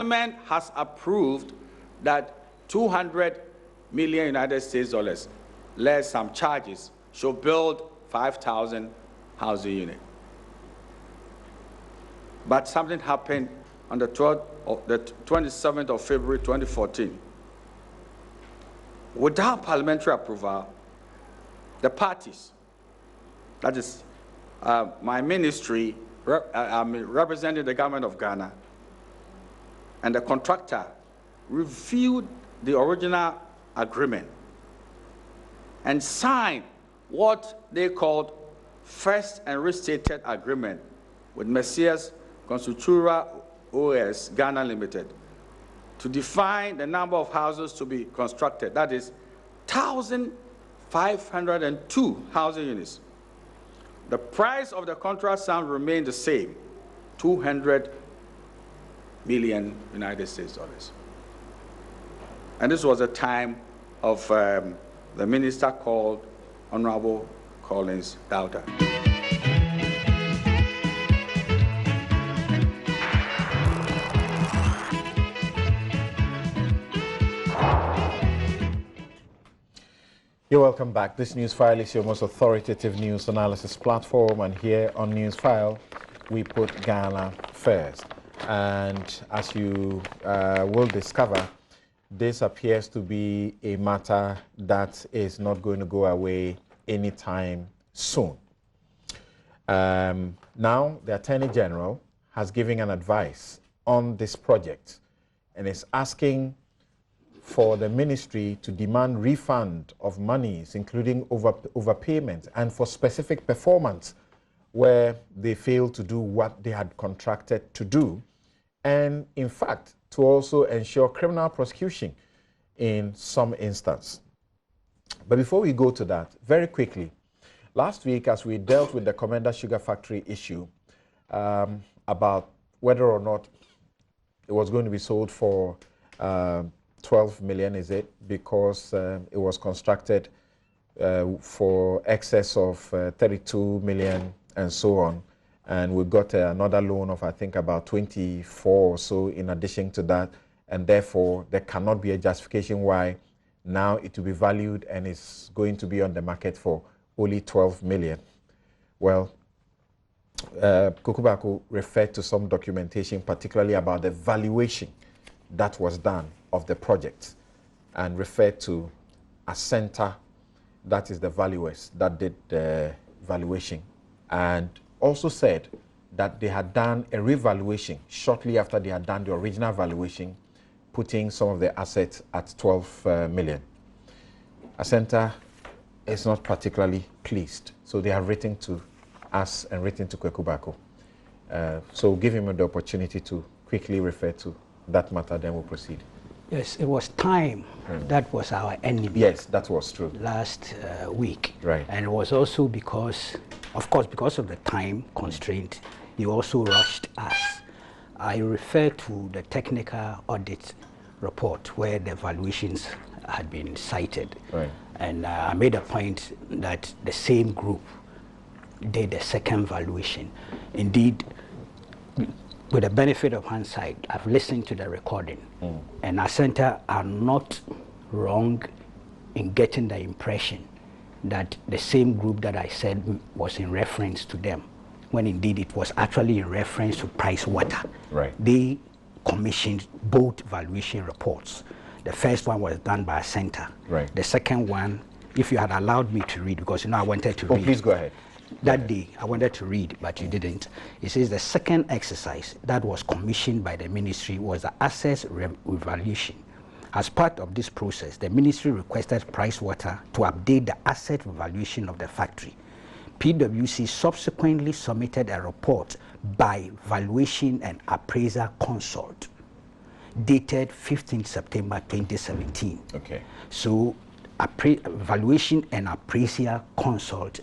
Parliament has approved that 200 million United States dollars, less some charges, should build 5,000 housing units. But something happened on the 27th of February 2014. Without parliamentary approval, the parties, that is my ministry, representing the government of Ghana, and the contractor reviewed the original agreement and signed what they called first and restated agreement with Messias Consultura OS Ghana Limited to define the number of houses to be constructed. That is 1,502 housing units. The price of the contract sum remained the same, 200 million United States dollars. And this was a time of the minister called Honorable Collins Daughter. You're welcome back. This Newsfile is your most authoritative news analysis platform, and here on Newsfile, we put Ghana first. And as you will discover, this appears to be a matter that is not going to go away anytime soon. Now, the Attorney General has given an advice on this project and is asking for the ministry to demand refund of monies, including overpayment, and for specific performance where they failed to do what they had contracted to do, and in fact, to also ensure criminal prosecution in some instance. But before we go to that, very quickly, last week as we dealt with the Commander Sugar Factory issue about whether or not it was going to be sold for 12 million, is it? Because it was constructed for excess of 32 million and so on. And we got another loan of, I think, about 24 or so in addition to that. And therefore, there cannot be a justification why now it will be valued and is going to be on the market for only 12 million. Well, Kukubaku referred to some documentation, particularly about the valuation that was done of the project, and referred to a center, that is the valuers that did the valuation, and also said that they had done a revaluation shortly after they had done the original valuation, putting some of the assets at 12 million. A center is not particularly pleased, so they have written to us and written to Kwekubako. So give him the opportunity to quickly refer to that matter, then we'll proceed. Yes, it was time that was our enemy. Yes, that was true. Last week. Right. And it was also because, of course, because of the time constraint, you also rushed us. I refer to the technical audit report where the valuations had been cited. Right. And I made a point that the same group did the second valuation. Indeed, with the benefit of hindsight, I've listened to the recording, and our center are not wrong in getting the impression that the same group that I said was in reference to them, when indeed it was actually in reference to Price Water. Right. They commissioned both valuation reports. The first one was done by a center. Right. The second one, if you had allowed me to read, because you know I wanted to read. Oh, please go ahead. That day, I wanted to read, but you didn't. It says the second exercise that was commissioned by the ministry was the assets revaluation. As part of this process, the ministry requested Pricewater to update the asset revaluation of the factory. PwC subsequently submitted a report by Valuation and Appraiser Consult, dated 15 September 2017. Okay. So, Valuation and Appraiser Consult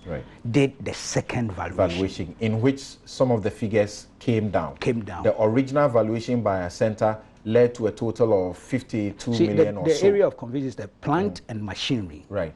did the second valuation. In which some of the figures came down. The original valuation by a center led to a total of 52 million or so. The area of confusion is the plant and machinery. Right.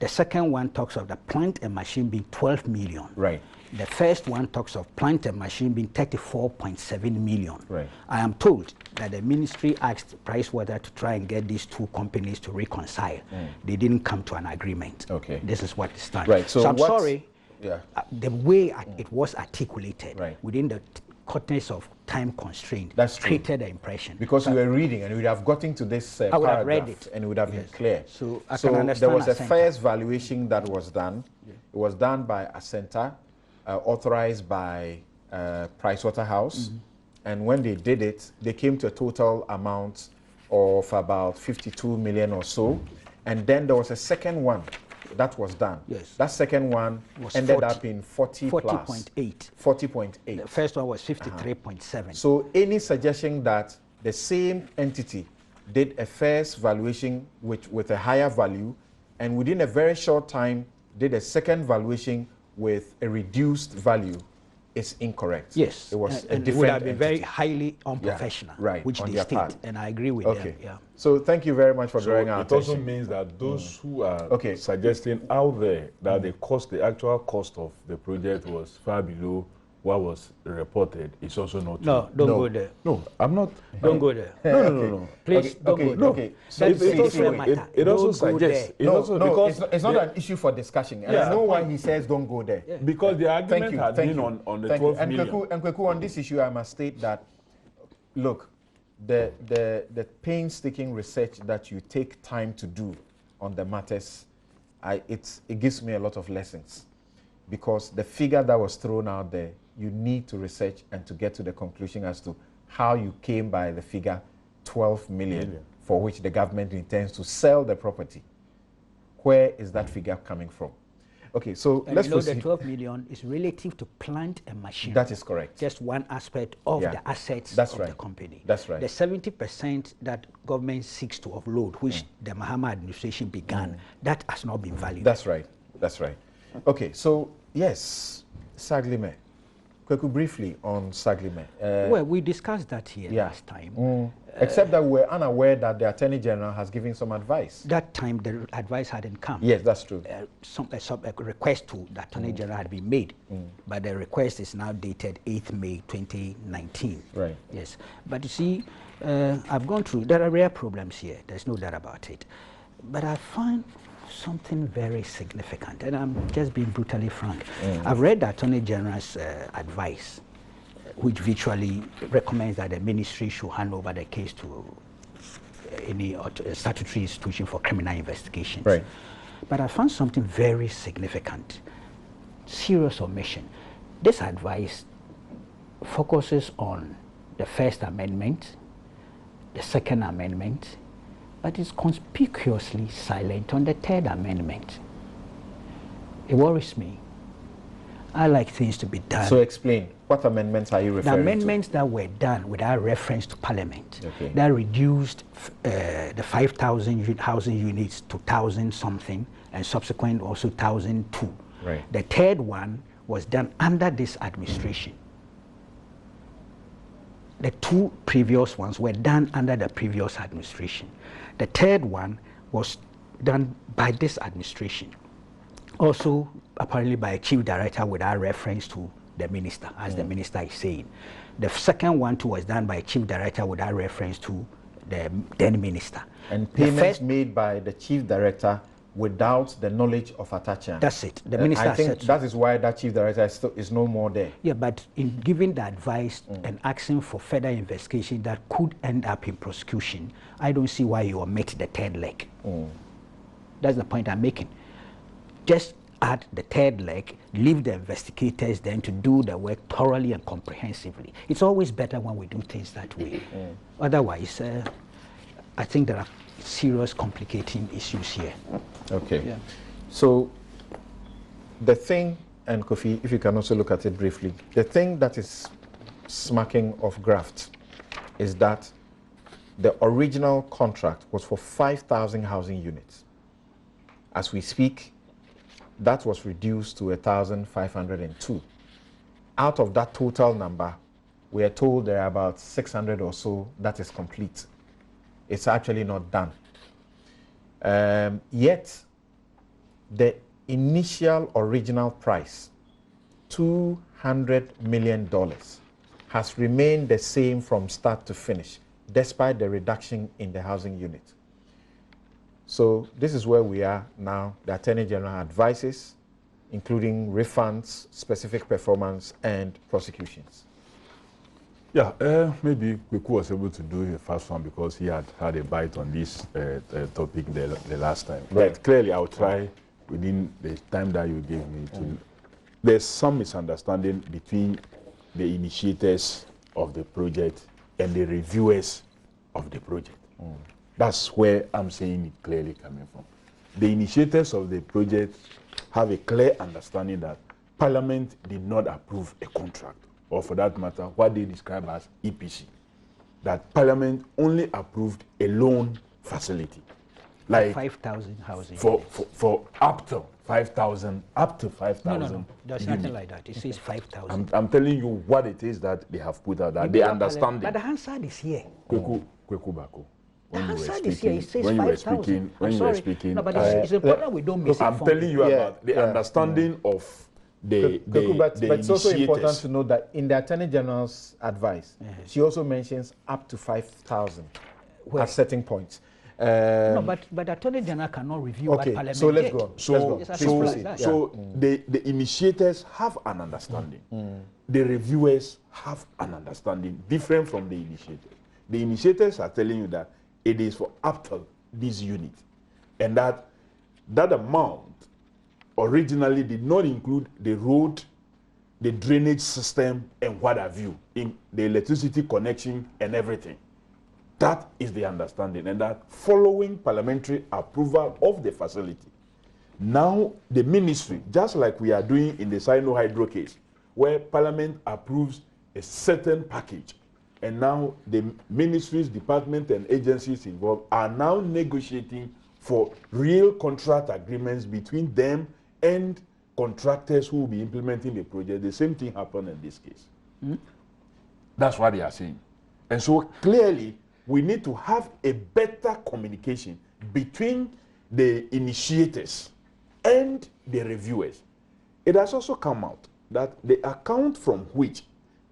The second one talks of the plant and machine being 12 million. Right. The first one talks of plant and machine being 34.7 million. Right. I am told that the ministry asked Pricewater to try and get these two companies to reconcile. They didn't come to an agreement. Okay. This is what is done. Right. So I'm sorry. Yeah. The way it was articulated Right. within the context of time constraint That's true. created the impression. Because we were reading and we would have gotten to this I would have read paragraph it. and it would have been clear. So I can understand there was a Ascenta. first valuation that was done. It was done by Ascenta, authorized by Pricewaterhouse. And when they did it, they came to a total amount of about 52 million or so. And then there was a second one that was done. Yes. That second one Was ended 40. up in 40 plus. 40.8. 40.8. The first one was 53.7. So any suggestion that the same entity did a first valuation with a higher value and within a very short time did a second valuation with a reduced value is incorrect. Yes, It was a and different would have been very entity. highly unprofessional, right, which on they their state, part. and I agree with Okay. them. Yeah. So thank you very much for So drawing our it also attention. means that those who are Okay. suggesting out there that the actual cost of the project was far below what was reported is also not No, true. don't No. go there. No, I'm not. Don't go there. No. Please don't go there. Okay. So That is see, a see, different wait. matter. It also Don't go suggests there. it No, also no, because it's not an issue for discussion. And I know why he says don't go there. because the Thank argument you. had Thank been you. on the Thank you. 12 million. And Kweku, on this issue, I must state that, look, the painstaking research that you take time to do on the matters, it gives me a lot of lessons. Because the figure that was thrown out there, you need to research and to get to the conclusion as to how you came by the figure 12 million for which the government intends to sell the property. Where is that figure coming from? Okay, so And let's you know proceed. the 12 million is relative to plant and machine. That is correct. Just one aspect of Yeah. the assets That's of right. the company. That's right. The 70% that government seeks to offload, which the Mahama administration began, that has not been valued. That's right. That's right. Okay, so yes, Saglemi. Kweku, briefly on Saglemi. Well, we discussed that here yeah. last time. Except that we're unaware that the Attorney General has given some advice. That time, the advice hadn't come. Yes, that's true. A request to the Attorney General had been made, but the request is now dated 8th May 2019. Right. Yes, but you see, I've gone through, there are rare problems here, there's no doubt about it. But I find something very significant, and I'm just being brutally frank. I've read the Attorney General's advice, which virtually recommends that the ministry should hand over the case to any statutory institution for criminal investigations. Right. But I found something very significant, serious omission. This advice focuses on the First Amendment, the Second Amendment, but is conspicuously silent on the Third Amendment. It worries me. I like things to be done. So explain, what amendments are you The referring amendments that were done without reference to Parliament, Okay. that reduced the 5,000 housing units to 1,000 something, and subsequent also 1,002. Right. The third one was done under this administration. The two previous ones were done under the previous administration. The third one was done by this administration. Also, apparently by a chief director without reference to the minister, as the minister is saying. The second one too was done by a chief director without reference to the then minister. And The payments first- made by the chief director without the knowledge of Atachian. That's it. The minister I think said so. that is why that chief director is no more there. Yeah, but in giving the advice and asking for further investigation that could end up in prosecution, I don't see why you omit the third leg. That's the point I'm making. Just add the third leg, leave the investigators then to do the work thoroughly and comprehensively. It's always better when we do things that way. Otherwise, I think there are serious complicating issues here. Okay. Yeah. So the thing, and Kofi, if you can also look at it briefly, the thing that is smacking of graft is that the original contract was for 5,000 housing units. As we speak, that was reduced to 1,502. Out of that total number, we are told there are about 600 or so that is complete. It's actually not done. Yet, the initial original price, $200 million, has remained the same from start to finish, despite the reduction in the housing unit. So this is where we are now. The Attorney General advises, including refunds, specific performance, and prosecutions. Yeah, maybe Kweku was able to do the first one because he had had a bite on this topic the last time. Right. But clearly, I'll try within the time that you gave me to. There's some misunderstanding between the initiators of the project and the reviewers of the project. That's where I'm saying it clearly coming from. The initiators of the project have a clear understanding that Parliament did not approve a contract, or for that matter, what they describe as EPC. That Parliament only approved a loan facility. Like 5,000 housing. For up to 5,000, No. There's nothing like that. It says 5,000. I'm telling you what it is that they have put out, that they understand But it. the Hansard is here. Kweku Bako. The When you were Hansard is here. It says when you were 5,000. speaking, I'm sorry. No, but it's important we don't miss it. I'm telling you Yeah, about the understanding of the But it's also important initiators. to know that in the Attorney General's advice, she also mentions up to 5,000 Where? at certain points. No, but the Attorney General cannot review what Okay, Parliament so let's did. go on. It's as simple as that. The initiators have an understanding. The reviewers have an understanding different from the initiators. The initiators are telling you that it is for up to this unit, and that amount originally did not include the road, the drainage system, and what have you, in the electricity connection and everything. That is the understanding, and that following parliamentary approval of the facility, now the ministry, just like we are doing in the Sino Hydro case, where Parliament approves a certain package, and now the ministries, departments, and agencies involved are now negotiating for real contract agreements between them and contractors who will be implementing the project. The same thing happened in this case. That's what they are saying. And so clearly, we need to have a better communication between the initiators and the reviewers. It has also come out that the account from which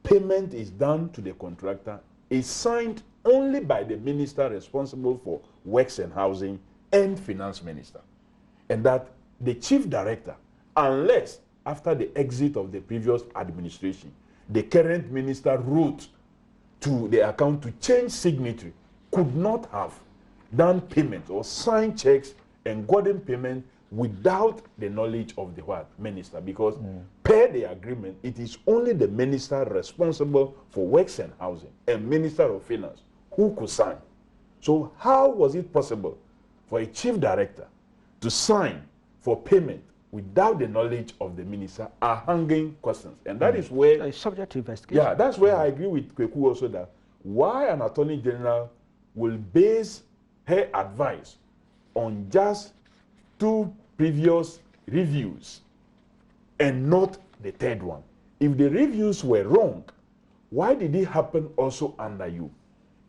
payment is done to the contractor is signed only by the minister responsible for works and housing and finance minister. And that the chief director, unless after the exit of the previous administration, the current minister wrote to the account to change signatory, could not have done payment or signed checks and gotten payment without the knowledge of the minister, because per the agreement, it is only the minister responsible for works and housing and minister of finance who could sign. So how was it possible for a chief director to sign for payment without the knowledge of the minister are hanging questions. And that is where... It's subject to investigation. Yeah, that's where I agree with Kweku also, that why an attorney general will base her advice on just 2 previous reviews and not the 3rd one. If the reviews were wrong, why did it happen also under you?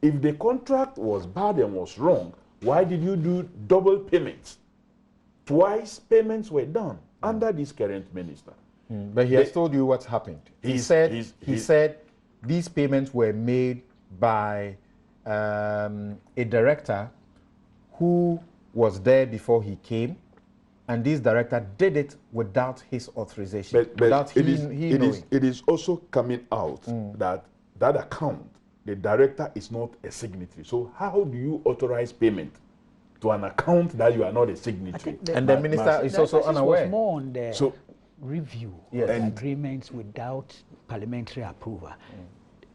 If the contract was bad and was wrong, why did you do double payments? Twice payments were done under this current minister. But he has told you what's happened. He said these payments were made by a director who was there before he came, and this director did it without his authorization, without it is also coming out that that account, the director is not a signatory. So how do you authorize payment to an account that you are not a signatory? And the minister is also unaware. Was more on the review of the agreements without parliamentary approval.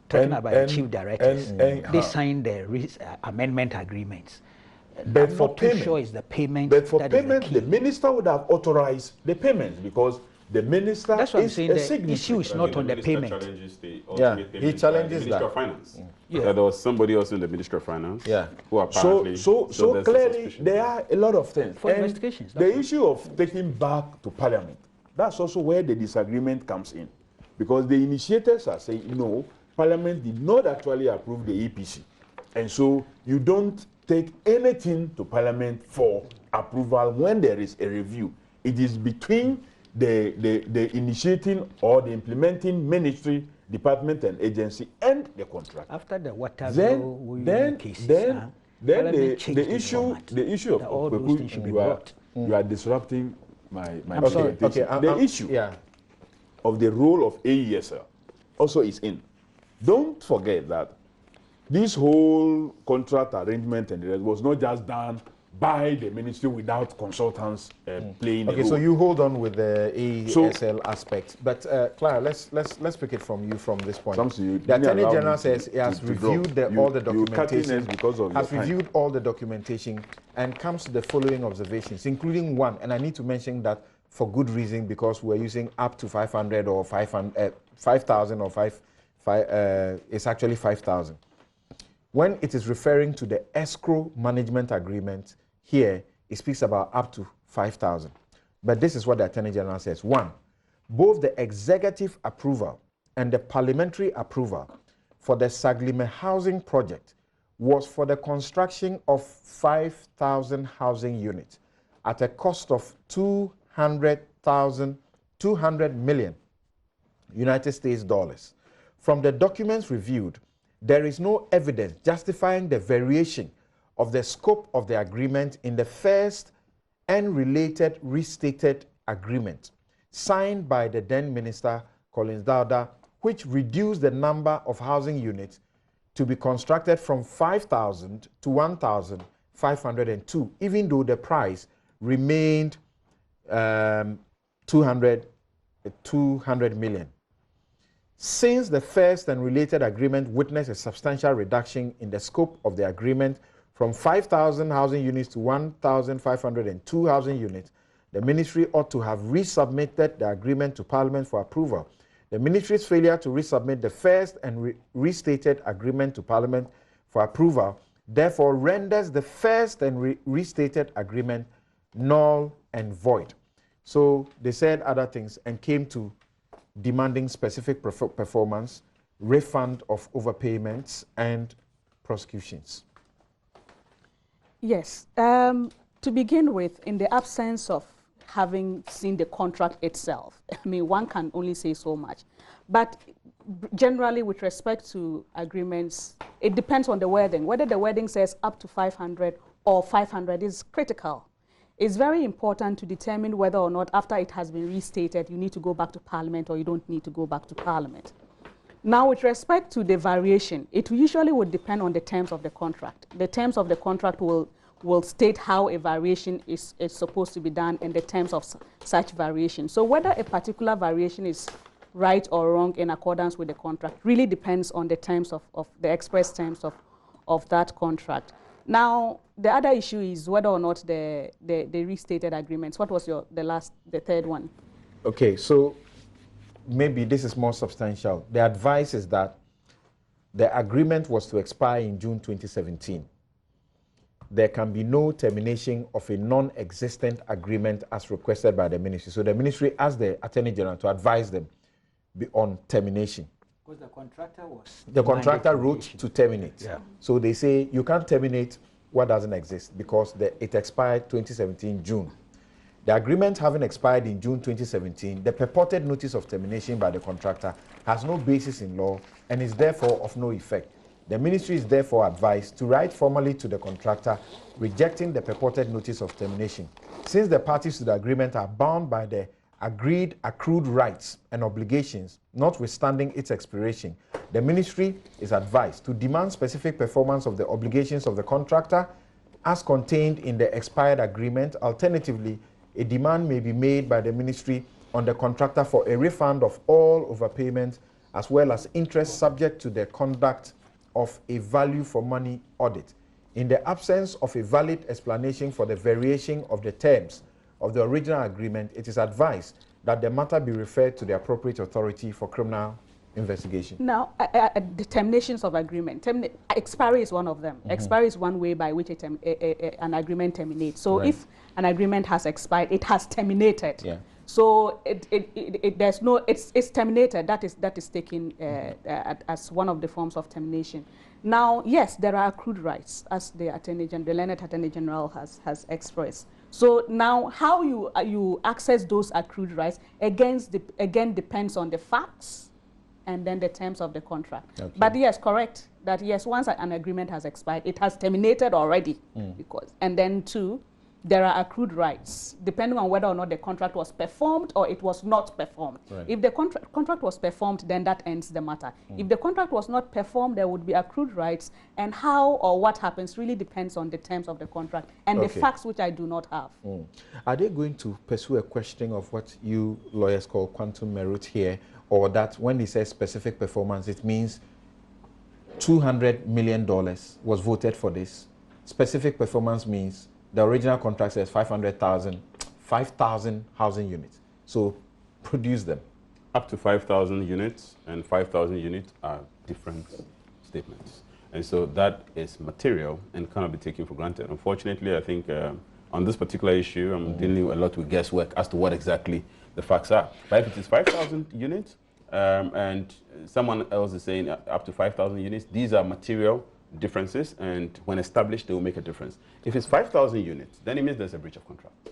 Talking about the chief directors, they signed the amendment agreements. But I'm for not payment, too sure it's the payment. But for that is payment, the the minister would have authorized the payments, because the minister That's what I'm is saying. a The signatory. issue is not on the payment. He challenges that. Minister of Finance. Yeah. There was somebody else in the Ministry of Finance. Yeah. Who apparently. So there's a clearly suspicion. there are a lot of things. For And investigations, the that's issue of taking back to Parliament, that's also where the disagreement comes in, because the initiators are saying no, Parliament did not actually approve the EPC, and so you don't take anything to Parliament for approval when there is a review. It is between the initiating or the implementing ministry, department, and agency and the contract. After the water Then cases, the issue that all of those things should be brought. you are disrupting my I'm sorry. presentation. Okay, the issue of the role of AESL also is in. Don't forget that this whole contract arrangement and the rest was not just done by the ministry without consultants playing a role. Okay, so you hold on with the AESL aspect, but Clara, let's pick it from you from this point. The Attorney General says he has reviewed all the documentation, reviewed all the documentation, and comes to the following observations, including one, and I need to mention that for good reason, because we're using up to 500 or 5,000 or it's actually 5,000. When it is referring to the escrow management agreement, here it speaks about up to 5,000. But this is what the Attorney General says. One, both the executive approval and the parliamentary approval for the Saglemi housing project was for the construction of 5,000 housing units at a cost of 200 million United States dollars. From the documents reviewed, there is no evidence justifying the variation of the scope of the agreement in the first and related restated agreement signed by the then Minister Collins Dauda, which reduced the number of housing units to be constructed from 5,000 to 1,502, even though the price remained 200 million. Since the first and related agreement witnessed a substantial reduction in the scope of the agreement from 5,000 housing units to 1,502 housing units, the ministry ought to have resubmitted the agreement to Parliament for approval. The ministry's failure to resubmit the first and restated agreement to Parliament for approval therefore renders the first and restated agreement null and void. So they said other things and came to demanding specific performance, refund of overpayments, and prosecutions. Yes. To begin with, in the absence of having seen the contract itself, I mean, one can only say so much. But generally, with respect to agreements, it depends on the wording. Whether the wording says up to 500 or 500 is critical. It's very important to determine whether or not, after it has been restated, you need to go back to Parliament or you don't need to go back to Parliament. Now, with respect to the variation, it usually would depend on the terms of the contract. The terms of the contract will state how a variation is supposed to be done and the terms of such variation. So whether a particular variation is right or wrong in accordance with the contract really depends on the terms of the express terms of that contract. Now, the other issue is whether or not the restated agreements. What was the third one? Okay, so maybe this is more substantial. The advice is that the agreement was to expire in June 2017. There can be no termination of a non-existent agreement as requested by the ministry. So the ministry asked the Attorney General to advise them on termination. Because the contractor was... The contractor wrote to terminate. Yeah. So they say you can't terminate what doesn't exist because it expired 2017 June. The agreement having expired in June 2017, the purported notice of termination by the contractor has no basis in law and is therefore of no effect. The ministry is therefore advised to write formally to the contractor rejecting the purported notice of termination. Since the parties to the agreement are bound by the agreed accrued rights and obligations, notwithstanding its expiration, the ministry is advised to demand specific performance of the obligations of the contractor as contained in the expired agreement. Alternatively, a demand may be made by the ministry on the contractor for a refund of all overpayments as well as interest subject to the conduct of a value for money audit. In the absence of a valid explanation for the variation of the terms of the original agreement, it is advised that the matter be referred to the appropriate authority for criminal investigation. Now, the terminations of agreement. Expiry is one of them. Expiry is one way by which an agreement terminates. So if an agreement has expired, it has terminated. Yeah. So it's terminated. That is taken as one of the forms of termination. Now, yes, there are accrued rights, as the learned Attorney General has expressed. So now how you access those accrued rights again depends on the facts and then the terms of the contract. Okay. But yes, correct, that yes, once an agreement has expired, it has terminated already. Because, and then two, there are accrued rights, depending on whether or not the contract was performed or it was not performed. Right. If the contract was performed, then that ends the matter. If the contract was not performed, there would be accrued rights, and how or what happens really depends on the terms of the contract and the facts, which I do not have. Are they going to pursue a questioning of what you lawyers call quantum merit here, or that when they say specific performance, it means $200 million was voted for this? Specific performance means the original contract says 5,000 housing units. So produce them. Up to 5,000 units and 5,000 units are different statements. And so that is material and cannot be taken for granted. Unfortunately, I think on this particular issue, I'm dealing a lot with guesswork as to what exactly the facts are. But if it is 5,000 units and someone else is saying up to 5,000 units, these are material differences, and when established, they will make a difference. If it's 5,000 units, then it means there's a breach of contract.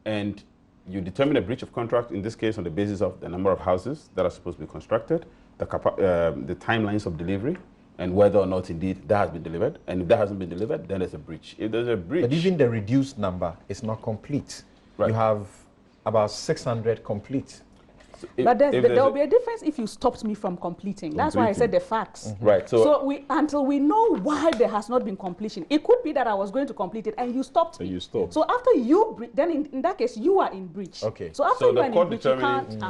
And you determine a breach of contract, in this case, on the basis of the number of houses that are supposed to be constructed, the timelines of delivery, and whether or not indeed that has been delivered. And if that hasn't been delivered, then there's a breach. If there's a breach... But even the reduced number is not complete. Right. You have about 600 complete. But there will be a difference if you stopped me from completing. That's why I said the facts. Right. So until we know why there has not been completion, it could be that I was going to complete it and you stopped me. You stopped. So after you, then in that case, you are in breach. Okay. So after you are in breach, you can't.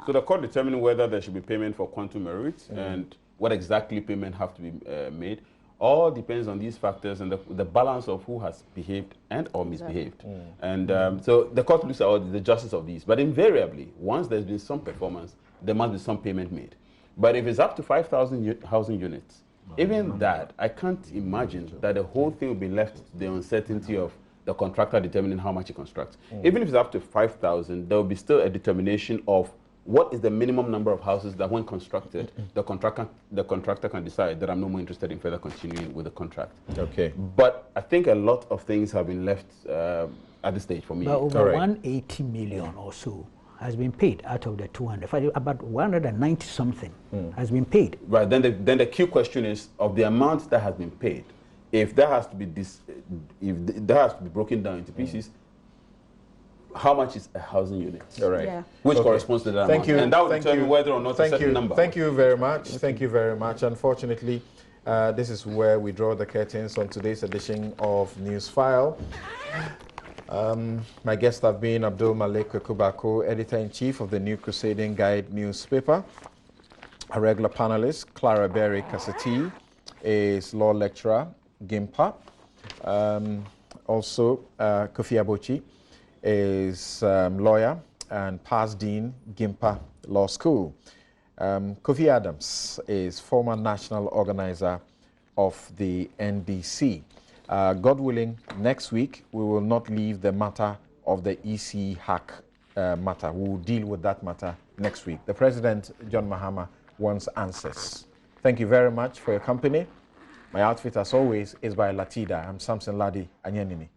So the court determined whether there should be payment for quantum merit and what exactly payment have to be made. All depends on these factors and the balance of who has behaved and or misbehaved. And so the court looks at the justice of these. But invariably, once there's been some performance, there must be some payment made. But if it's up to 5,000 housing units, even that, I can't imagine that the whole thing will be left to the uncertainty of the contractor determining how much he constructs. Even if it's up to 5,000, there will be still a determination of what is the minimum number of houses that when constructed, the contractor can decide that I'm no more interested in further continuing with the contract. Okay. But I think a lot of things have been left at this stage for me. But over 180 million or so has been paid out of the 200. About 190 something has been paid. Right. Then the key question is of the amount that has been paid. If that has to be broken down into pieces, how much is a housing unit? All right. Yeah. Which corresponds to that Thank amount. you. And that will Thank determine you. whether or not a certain number. Thank you very much. Thank you very much. Unfortunately, this is where we draw the curtains on today's edition of Newsfile. My guests have been Abdul Malik Kubako, Editor-in-Chief of the New Crusading Guide newspaper. A regular panelist, Clara Berry Kasati, is law lecturer, GIMPA. Also, Kofi Abochi is lawyer and past dean, GIMPA Law School. Kofi Adams is former national organizer of the NDC. God willing, next week we will not leave the matter of the EC hack matter. We will deal with that matter next week. The President, John Mahama, wants answers. Thank you very much for your company. My outfit, as always, is by Latida. I'm Samson Ladi Anyanini.